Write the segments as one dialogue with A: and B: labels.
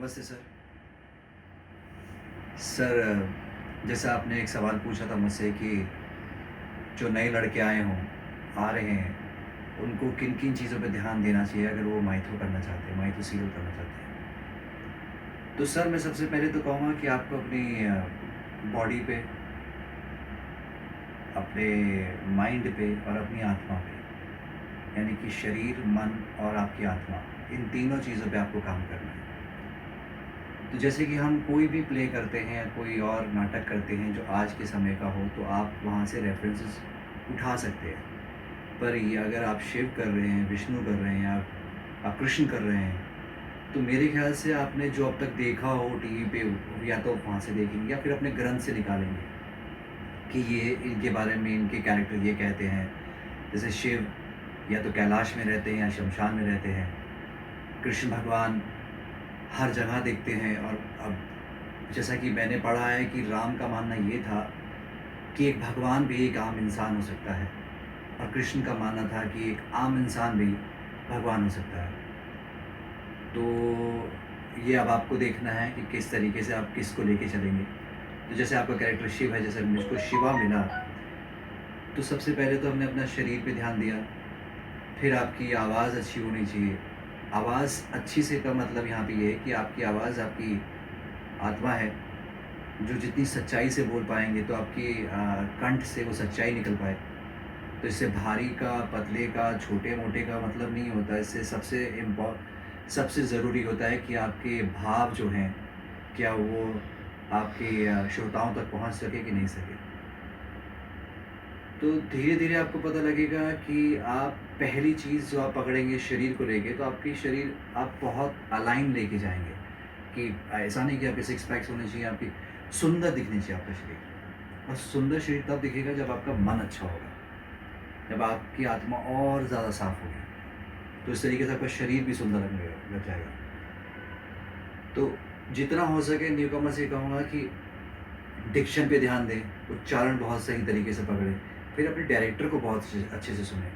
A: नमस्ते sir. Sir, जैसा आपने एक सवाल पूछा था मुझसे कि जो नए लड़के आए हों, आ रहे हैं, उनको किन-किन चीज़ों पे ध्यान देना चाहिए अगर वो माइथो करना चाहते हैं, माइथो सीरियल करना चाहते हैं। तो सर मैं सबसे पहले तो कहूँगा कि आपको अपनी बॉडी पे, अपने माइंड पे और अपनी आत्मा पे, यानी कि शरीर, मन और आपकी आत्मा, इन तीनों चीज़ों पे आपको काम करना है। तो जैसे कि हम कोई भी प्ले करते हैं या कोई और नाटक करते हैं जो आज के समय का हो, तो आप वहाँ से रेफ़रेंसेस उठा सकते हैं। पर ये अगर आप शिव कर रहे हैं, विष्णु कर रहे हैं, आप कृष्ण कर रहे हैं, तो मेरे ख़्याल से आपने जो अब तक देखा हो टीवी पे, या तो वहाँ से देखेंगे या फिर अपने ग्रंथ से निकालेंगे कि ये इनके बारे में, इनके कैरेक्टर ये कहते हैं। जैसे शिव या तो कैलाश में रहते हैं या शमशान में रहते हैं। कृष्ण भगवान हर जगह दिखते हैं। और अब जैसा कि मैंने पढ़ा है कि राम का मानना ये था कि एक भगवान भी एक आम इंसान हो सकता है, और कृष्ण का मानना था कि एक आम इंसान भी भगवान हो सकता है। तो ये अब आपको देखना है कि किस तरीके से आप किसको लेके चलेंगे। तो जैसे आपका कैरेक्टर शिव है, जैसे मुझको शिवा मिला, तो सबसे पहले तो हमने अपना शरीर पे ध्यान दिया। फिर आपकी आवाज़ अच्छी होनी चाहिए। आवाज़ अच्छी से का मतलब यहाँ पे ये है कि आपकी आवाज़ आपकी आत्मा है, जो जितनी सच्चाई से बोल पाएँगे तो आपकी कंठ से वो सच्चाई निकल पाए। तो इससे भारी का, पतले का, छोटे-मोटे का मतलब नहीं होता। इससे सबसे ज़रूरी होता है कि आपके भाव जो हैं, क्या वो आपके श्रोताओं तक पहुँच सके कि नहीं सके। तो धीरे-धीरे आपको पता लगेगा कि आप पहली चीज़ जो आप पकड़ेंगे शरीर को लेके, तो आपकी शरीर आप बहुत अलाइन लेके जाएँगे। कि ऐसा नहीं कि आपके सिक्स पैक्स होने चाहिए, आपकी सुंदर दिखनी चाहिए आपका शरीर। और सुंदर शरीर तब दिखेगा जब आपका मन अच्छा होगा, जब आपकी आत्मा और ज़्यादा साफ़ होगी। तो इस तरीके से आपका शरीर भी सुंदर लगने लग जाएगा। तो जितना हो सके न्यूकमर से कहूँगा कि डिक्शन पे ध्यान दें, उच्चारण बहुत सही तरीके से पकड़ें, फिर अपने डायरेक्टर को बहुत अच्छे से सुनें।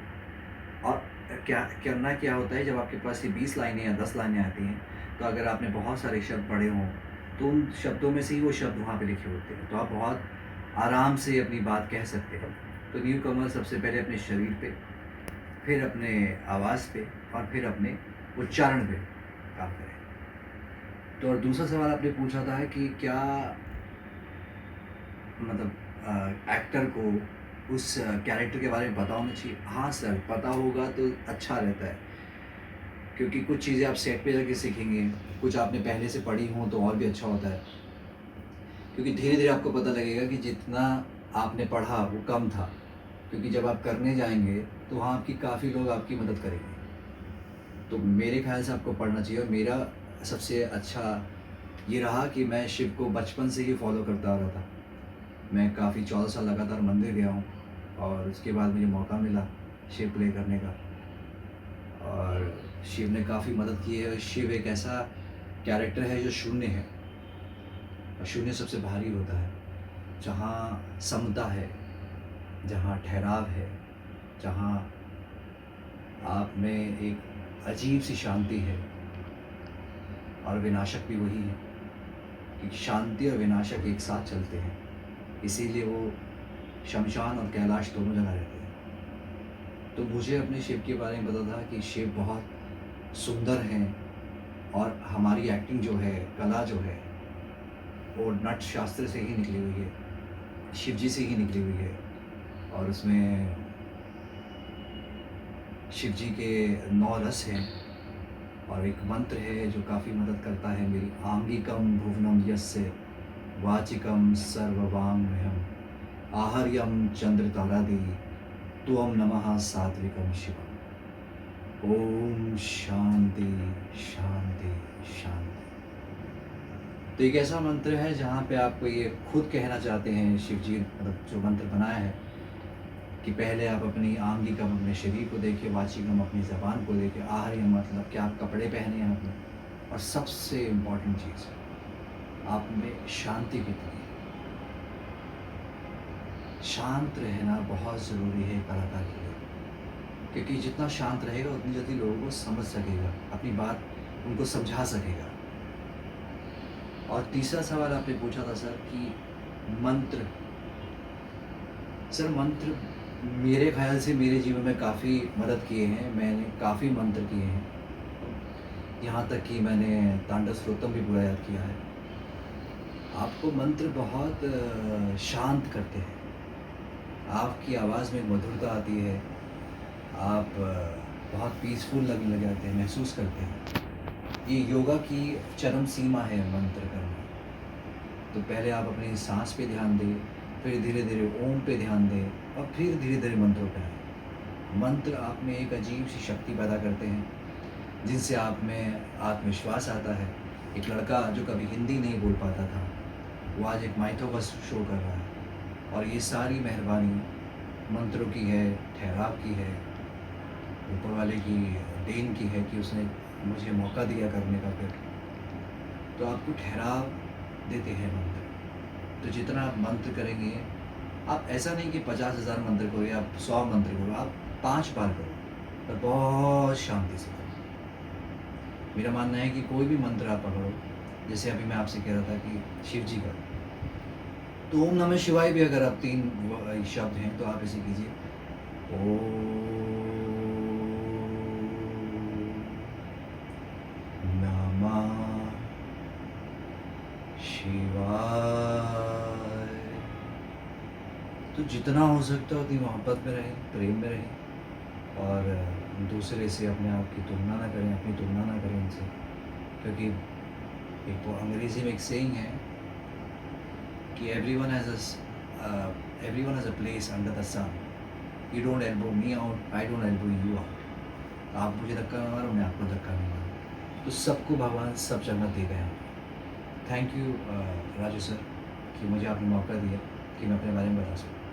A: और क्या करना क्या होता है, जब आपके पास ये 20 लाइनें या 10 लाइनें आती हैं, तो अगर आपने बहुत सारे शब्द पढ़े हों, तो उन शब्दों में से ही वो शब्द वहाँ पे लिखे होते हैं, तो आप बहुत आराम से अपनी बात कह सकते हैं। तो न्यू कमर सबसे पहले अपने शरीर पे, फिर अपने आवाज़ पे, और फिर अपने उच्चारण पे काम करें। तो और दूसरा सवाल आपने पूछा था कि क्या मतलब एक्टर को उस कैरेक्टर के बारे में पता होना चाहिए। हाँ सर, पता होगा तो अच्छा रहता है, क्योंकि कुछ चीज़ें आप सेट पे जाके सीखेंगे, कुछ आपने पहले से पढ़ी हों तो और भी अच्छा होता है। क्योंकि धीरे-धीरे आपको पता लगेगा कि जितना आपने पढ़ा वो कम था, क्योंकि जब आप करने जाएँगे तो वहाँ आपकी काफ़ी लोग आपकी मदद करेंगे। तो मेरे ख़्याल से आपको पढ़ना चाहिए। और मेरा सबसे अच्छा ये रहा कि मैं शिव को बचपन से ही फॉलो करता आ रहा था। मैं काफ़ी 14 साल लगातार मंदिर गया हूँ, और उसके बाद मुझे मौका मिला शिव प्ले करने का, और शिव ने काफ़ी मदद की है। शिव एक ऐसा कैरेक्टर है जो शून्य है, और शून्य सबसे भारी होता है। जहाँ समता है, जहाँ ठहराव है, जहाँ आप में एक अजीब सी शांति है, और विनाशक भी वही है, कि शांति और विनाशक एक साथ चलते हैं। इसीलिए वो शमशान और कैलाश दोनों जगह रहते हैं। तो मुझे अपने शिव के बारे में पता था कि शिव बहुत सुंदर हैं, और हमारी एक्टिंग जो है, कला जो है, वो नट शास्त्र से ही निकली हुई है, शिव जी से ही निकली हुई है। और उसमें शिव जी के 9 रस हैं, और एक मंत्र है जो काफ़ी मदद करता है मेरी। आंगिकम भुवनम यस्य वाचिकम सर्ववाङ्मयम् आहर्यम चंद्र तारादि त्वं नमः सात्विकम शिवम। ओम शांति शांति शांति। तो एक ऐसा मंत्र है जहाँ पे आपको ये खुद कहना चाहते हैं शिव जी, मतलब जो मंत्र बनाया है, कि पहले आप अपनी आंगिकम अपने शरीर को देखिए, वाचिकम अपनी ज़बान को देखिए, आहर्यम मतलब कि आप कपड़े पहने हैं अपने, और सबसे इम्पॉर्टेंट चीज़, आप में शांति कितनी है। शांत रहना बहुत ज़रूरी है कलाकार के लिए, क्योंकि जितना शांत रहेगा उतनी जल्दी लोगों को समझ सकेगा, अपनी बात उनको समझा सकेगा। और तीसरा सवाल आपने पूछा था सर कि मंत्र। सर मंत्र मेरे ख़्याल से मेरे जीवन में काफ़ी मदद किए हैं। मैंने काफ़ी मंत्र किए हैं। यहाँ तक कि मैंने तांडव स्तोत्रम भी पूरा याद किया है। आपको मंत्र बहुत शांत करते हैं। आपकी आवाज़ में मधुरता आती है। आप बहुत पीसफुल लगने लग जाते हैं, महसूस करते हैं। ये योगा की चरम सीमा है मंत्र करना। तो पहले आप अपनी सांस पे ध्यान दें, फिर धीरे धीरे ओम पे ध्यान दें और फिर धीरे धीरे मंत्रों पे आएं। मंत्र आप में एक अजीब सी शक्ति पैदा करते हैं जिनसे आप में आत्मविश्वास आता है। एक लड़का जो कभी हिंदी नहीं बोल पाता था, वो आज एक माइथो का शो कर रहा है। और ये सारी मेहरबानी मंत्रों की है, ठहराव की है, ऊपर वाले की देन की है कि उसने मुझे मौका दिया करने का। फिर तो आपको ठहराव देते हैं मंत्र। तो जितना आप मंत्र करेंगे, आप ऐसा नहीं कि 50,000 मंत्र करो या 100 मंत्र करो, आप 5 बार करो पर बहुत शांति से करो। मेरा मानना है कि कोई भी मंत्र आप पकड़ो, जैसे अभी मैं आपसे कह रहा था कि शिव जी का, तो ओम नमः शिवाय भी अगर आप 3 शब्द हैं तो आप इसे कीजिए। ओम नमः शिवाय। तो जितना हो सकता है उतनी मोहब्बत में रहें, प्रेम में रहें और दूसरे से अपने आप की तुलना ना करें, अपनी तुलना ना करें उनसे। क्योंकि एक वो अंग्रेज़ी में एक सेइंग है कि everyone has a place under the sun. You don't elbow me out, I don't elbow you out. आप मुझे धक्का ना मारो, मैं आपको धक्का नहीं मारूँ। तो सबको भगवान सब जन्नत दे गया। थैंक यू राजू सर कि मुझे आपने मौका दिया कि मैं अपने बारे में बता सकूँ।